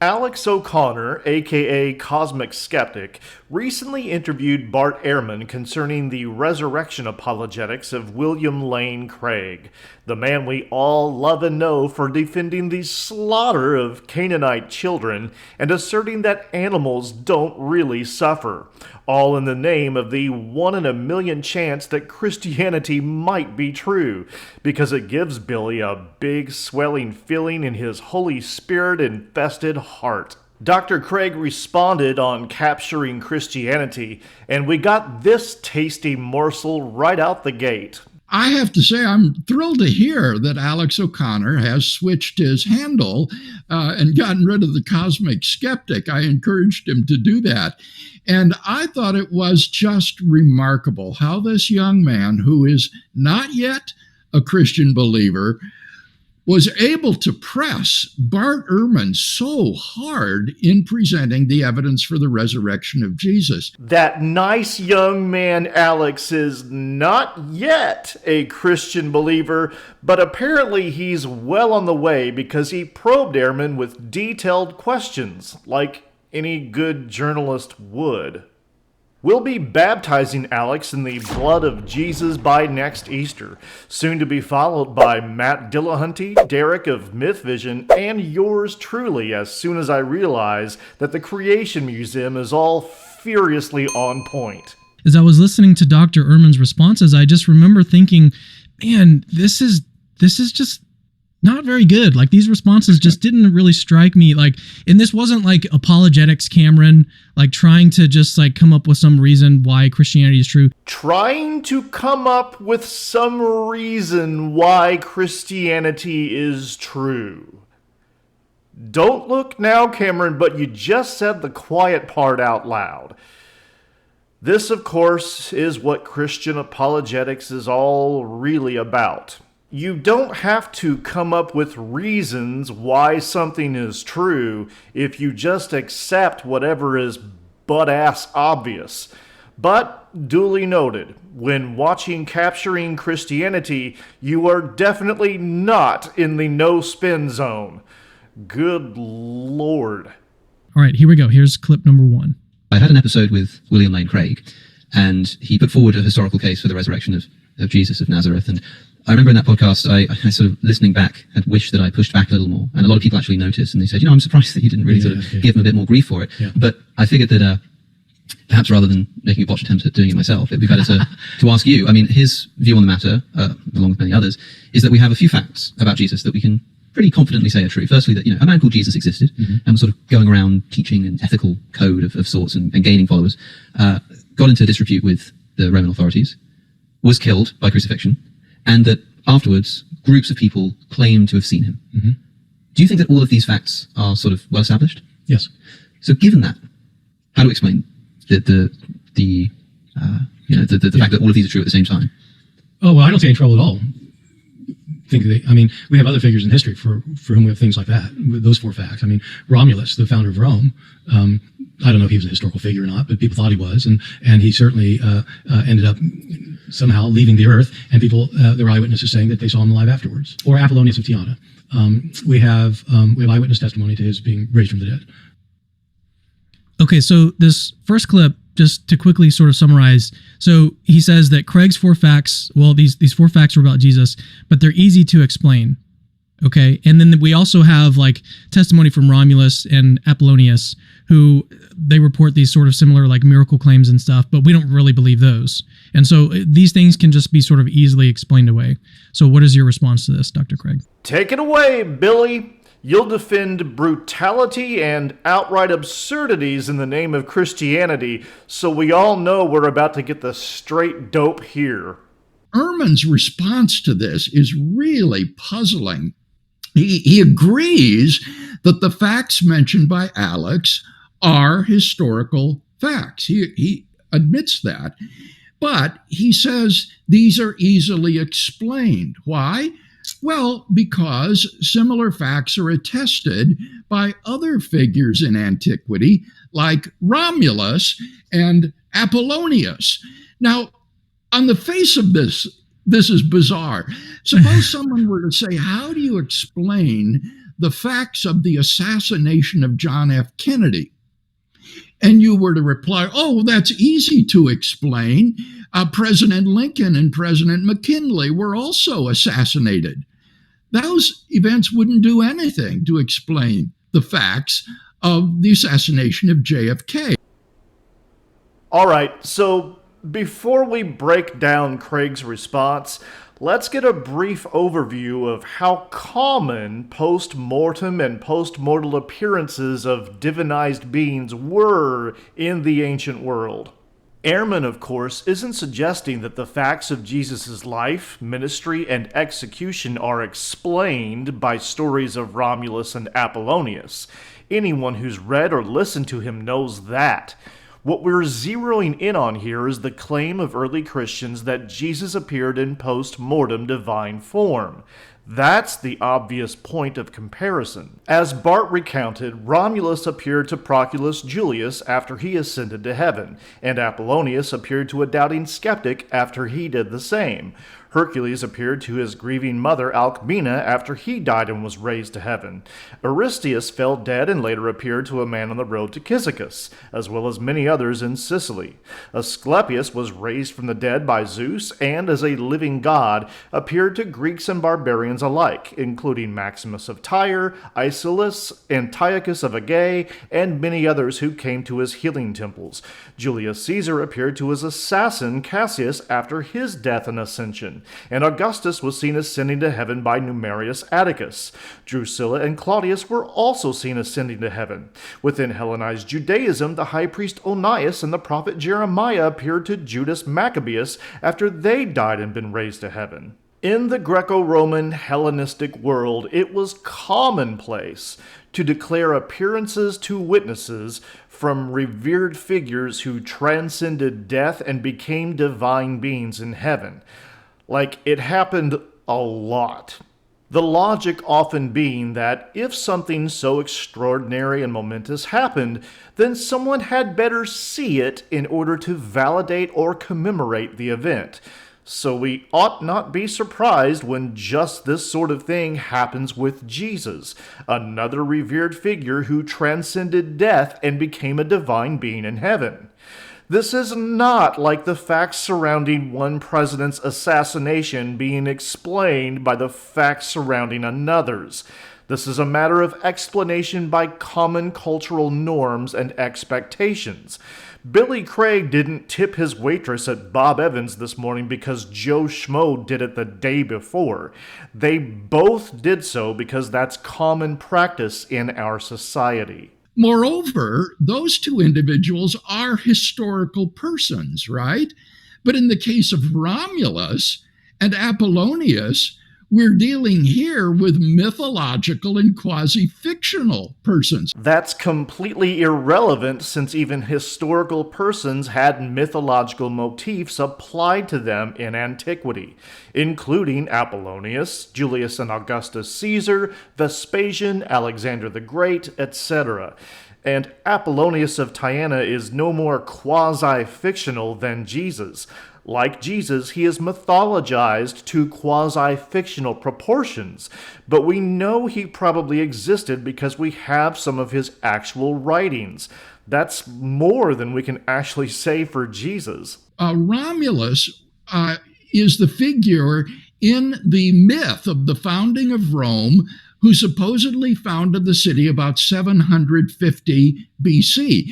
Alex O'Connor, aka Cosmic Skeptic, recently interviewed Bart Ehrman concerning the resurrection apologetics of William Lane Craig, the man we all love and know for defending the slaughter of Canaanite children and asserting that animals don't really suffer, all in the name of the 1 in a million chance that Christianity might be true, because it gives Billy a big swelling feeling in his Holy Spirit-infested heart. Dr. Craig responded on Capturing Christianity, and we got this tasty morsel right out the gate. I have to say, I'm thrilled to hear that Alex O'Connor has switched his handle and gotten rid of the Cosmic Skeptic. I encouraged him to do that. And I thought it was just remarkable how this young man, who is not yet a Christian believer, was able to press Bart Ehrman so hard in presenting the evidence for the resurrection of Jesus. That nice young man Alex is not yet a Christian believer, but apparently he's well on the way because he probed Ehrman with detailed questions, like any good journalist would. We'll be baptizing Alex in the blood of Jesus by next Easter, soon to be followed by Matt Dillahunty, Derek of Myth Vision, and yours truly as soon as I realize that the Creation Museum is all furiously on point. As I was listening to Dr. Ehrman's responses, I just remember thinking, man, this is just not very good. Like, these responses just didn't really strike me. Like, and this wasn't like apologetics Cameron, like trying to just like come up with some reason why Christianity is true. Trying to come up with some reason why Christianity is true. Don't look now, Cameron, but you just said the quiet part out loud. This, of course, is what Christian apologetics is all really about. You don't have to come up with reasons why something is true if you just accept whatever is butt-ass obvious. But, duly noted, when watching Capturing Christianity, you are definitely not in the no-spin zone. Good Lord. All right, here we go. Here's clip number 1. I had an episode with William Lane Craig, and he put forward a historical case for the resurrection of Jesus of Nazareth. And I remember in that podcast, I sort of listening back, had wished that I pushed back a little more. And a lot of people actually noticed, and they said, I'm surprised that you didn't really give him a bit more grief for it. Yeah. But I figured that perhaps rather than making a botched attempt at doing it myself, it'd be better to ask you. I mean, his view on the matter, along with many others, is that we have a few facts about Jesus that we can pretty confidently say are true. Firstly, that a man called Jesus existed and was sort of going around teaching an ethical code of sorts and gaining followers, got into disrepute with the Roman authorities, was killed by crucifixion, and that afterwards, groups of people claim to have seen him. Mm-hmm. Do you think that all of these facts are sort of well established? Yes. So, given that, how do we explain the fact that all of these are true at the same time? Oh, well, I don't see any trouble at all. We have other figures in history for whom we have things like that, with those 4 facts. I mean, Romulus, the founder of Rome, I don't know if he was a historical figure or not, but people thought he was, and he certainly ended up somehow leaving the earth, and people, there were eyewitnesses saying that they saw him alive afterwards. Or Apollonius of Tyana. We have eyewitness testimony to his being raised from the dead. Okay, so this first clip, just to quickly sort of summarize, so he says that Craig's 4 facts, well, these 4 facts are about Jesus, but they're easy to explain. Okay, and then we also have like testimony from Romulus and Apollonius, who they report these sort of similar like miracle claims and stuff, but we don't really believe those. And so these things can just be sort of easily explained away. So what is your response to this, Dr. Craig? Take it away, Billy. You'll defend brutality and outright absurdities in the name of Christianity, so we all know we're about to get the straight dope here. Ehrman's response to this is really puzzling. He agrees that the facts mentioned by Alex are historical facts. He admits that. But he says these are easily explained. Why? Well, because similar facts are attested by other figures in antiquity, like Romulus and Apollonius. Now, on the face of this is bizarre. Suppose someone were to say, how do you explain the facts of the assassination of John F. Kennedy, and you were to reply, oh, that's easy to explain. President Lincoln and President McKinley were also assassinated. Those events wouldn't do anything to explain the facts of the assassination of JFK. All right, so before we break down Craig's response, let's get a brief overview of how common post-mortem and post-mortal appearances of divinized beings were in the ancient world. Ehrman, of course, isn't suggesting that the facts of Jesus' life, ministry, and execution are explained by stories of Romulus and Apollonius. Anyone who's read or listened to him knows that. What we're zeroing in on here is the claim of early Christians that Jesus appeared in post-mortem divine form. That's the obvious point of comparison. As Bart recounted, Romulus appeared to Proculus Julius after he ascended to heaven, and Apollonius appeared to a doubting skeptic after he did the same. Hercules appeared to his grieving mother Alcmena after he died and was raised to heaven. Aristeus fell dead and later appeared to a man on the road to Cyzicus, as well as many others in Sicily. Asclepius was raised from the dead by Zeus and, as a living god, appeared to Greeks and barbarians alike, including Maximus of Tyre, Icelus, Antiochus of Agae, and many others who came to his healing temples. Julius Caesar appeared to his assassin Cassius after his death and ascension, and Augustus was seen ascending to heaven by Numerius Atticus. Drusilla and Claudius were also seen ascending to heaven. Within Hellenized Judaism, the high priest Onias and the prophet Jeremiah appeared to Judas Maccabeus after they died and been raised to heaven. In the Greco-Roman Hellenistic world, it was commonplace to declare appearances to witnesses from revered figures who transcended death and became divine beings in heaven. Like, it happened a lot. The logic often being that if something so extraordinary and momentous happened, then someone had better see it in order to validate or commemorate the event. So we ought not be surprised when just this sort of thing happens with Jesus, another revered figure who transcended death and became a divine being in heaven. This is not like the facts surrounding one president's assassination being explained by the facts surrounding another's. This is a matter of explanation by common cultural norms and expectations. Billy Craig didn't tip his waitress at Bob Evans this morning because Joe Schmo did it the day before. They both did so because that's common practice in our society. Moreover, those two individuals are historical persons, right? But in the case of Romulus and Apollonius, we're dealing here with mythological and quasi-fictional persons. That's completely irrelevant since even historical persons had mythological motifs applied to them in antiquity, including Apollonius, Julius and Augustus Caesar, Vespasian, Alexander the Great, etc. And Apollonius of Tyana is no more quasi-fictional than Jesus. Like Jesus, he is mythologized to quasi-fictional proportions, but we know he probably existed because we have some of his actual writings. That's more than we can actually say for Jesus. Romulus is the figure in the myth of the founding of Rome who supposedly founded the city about 750 BC.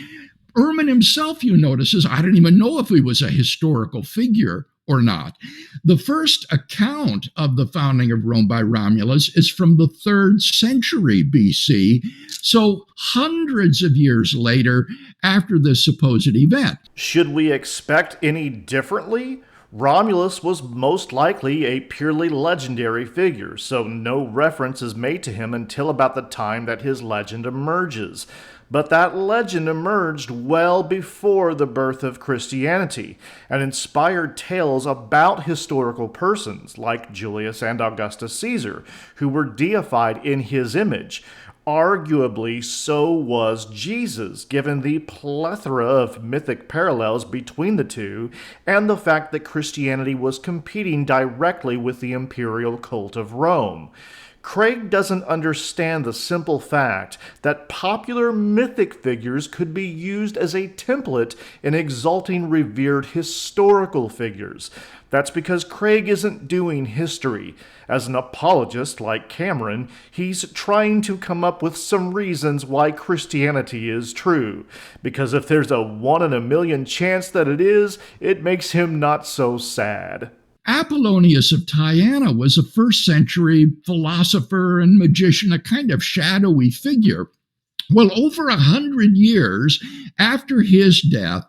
Ehrman himself, you notice, says, I don't even know if he was a historical figure or not. The first account of the founding of Rome by Romulus is from the 3rd century BC, so hundreds of years later after this supposed event. Should we expect any differently? Romulus was most likely a purely legendary figure, so no reference is made to him until about the time that his legend emerges. But that legend emerged well before the birth of Christianity and inspired tales about historical persons like Julius and Augustus Caesar, who were deified in his image. Arguably, so was Jesus, given the plethora of mythic parallels between the two and the fact that Christianity was competing directly with the imperial cult of Rome. Craig doesn't understand the simple fact that popular mythic figures could be used as a template in exalting revered historical figures. That's because Craig isn't doing history. As an apologist like Cameron, he's trying to come up with some reasons why Christianity is true. Because if there's a 1 in a million chance that it is, it makes him not so sad. Apollonius of Tyana was a first century philosopher and magician, a kind of shadowy figure. Well, over 100 years after his death,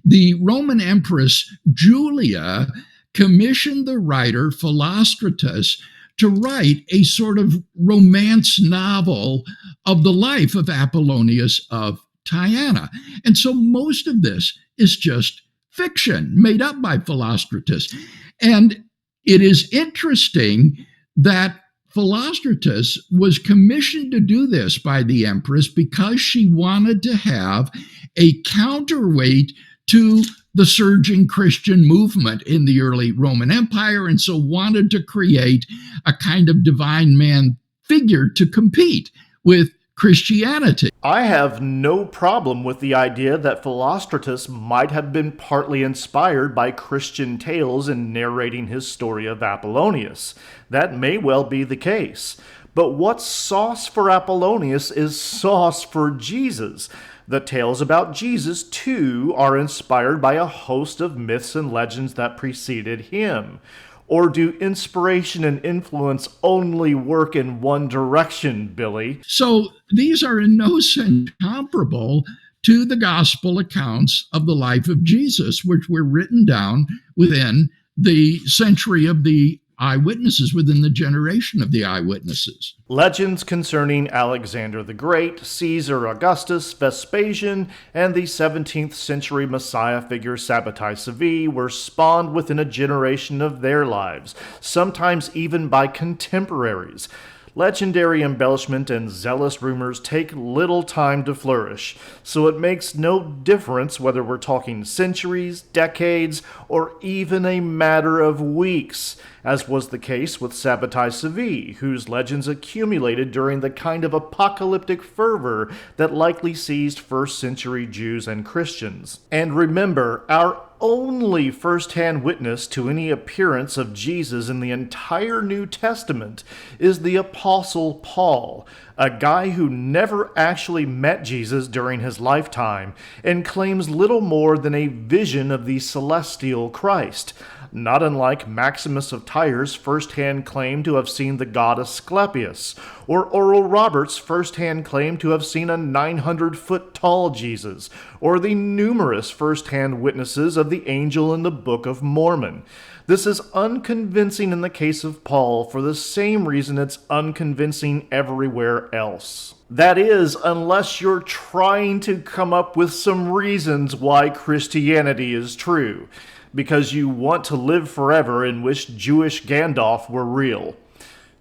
the Roman Empress Julia commissioned the writer Philostratus to write a sort of romance novel of the life of Apollonius of Tyana. And so most of this is just fiction made up by Philostratus. And it is interesting that Philostratus was commissioned to do this by the empress because she wanted to have a counterweight to the surging Christian movement in the early Roman Empire, and so wanted to create a kind of divine man figure to compete with Christianity. I have no problem with the idea that Philostratus might have been partly inspired by Christian tales in narrating his story of Apollonius. That may well be the case. But what's sauce for Apollonius is sauce for Jesus. The tales about Jesus, too, are inspired by a host of myths and legends that preceded him. Or do inspiration and influence only work in one direction, Billy? So these are in no sense comparable to the gospel accounts of the life of Jesus, which were written down within the century of the eyewitnesses, within the generation of the eyewitnesses. Legends concerning Alexander the Great, Caesar Augustus, Vespasian, and the 17th century Messiah figure Sabbatai Sevi were spawned within a generation of their lives, sometimes even by contemporaries. Legendary embellishment and zealous rumors take little time to flourish, so it makes no difference whether we're talking centuries, decades, or even a matter of weeks, as was the case with Sabbatai Sevi, whose legends accumulated during the kind of apocalyptic fervor that likely seized first-century Jews and Christians. And remember, our only first-hand witness to any appearance of Jesus in the entire New Testament is the Apostle Paul, a guy who never actually met Jesus during his lifetime and claims little more than a vision of the celestial Christ, not unlike Maximus of Tyre's first-hand claim to have seen the god Asclepius, or Oral Roberts' first-hand claim to have seen a 900-foot-tall Jesus, or the numerous first-hand witnesses of the angel in the Book of Mormon. This is unconvincing in the case of Paul for the same reason it's unconvincing everywhere else. That is, unless you're trying to come up with some reasons why Christianity is true, because you want to live forever and wish Jewish Gandalf were real.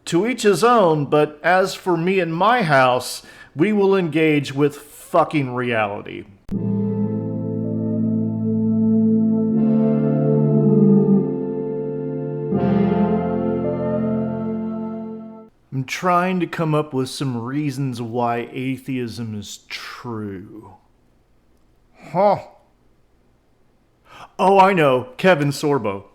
To each his own, but as for me and my house, we will engage with fucking reality. I'm trying to come up with some reasons why atheism is true. Huh. Oh, I know, Kevin Sorbo.